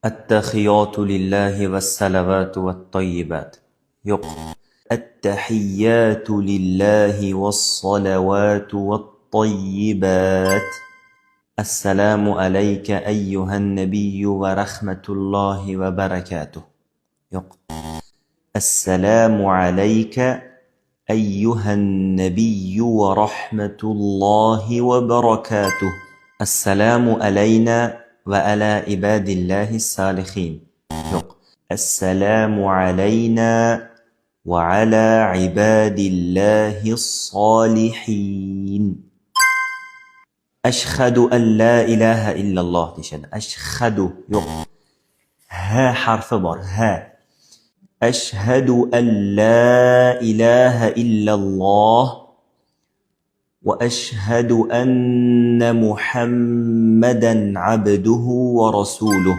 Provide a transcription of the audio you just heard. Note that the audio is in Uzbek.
التحيات لله والصلوات والطيبات. يق. التحيات لله والصلوات والطيبات. السلام عليك أيها النبي ورحمة الله وبركاته. يق. السلام عليك أيها النبي ورحمة الله وبركاته. السلام علينا وعلى عباد الله الصالحين. يق. السلام علينا وعلى عباد الله الصالحين. أشهد أن لا إله إلا الله. أشهد. يق. ها حرف بار. ها. أشهد أن لا إله إلا الله وأشهد أن محمدا عبده ورسوله.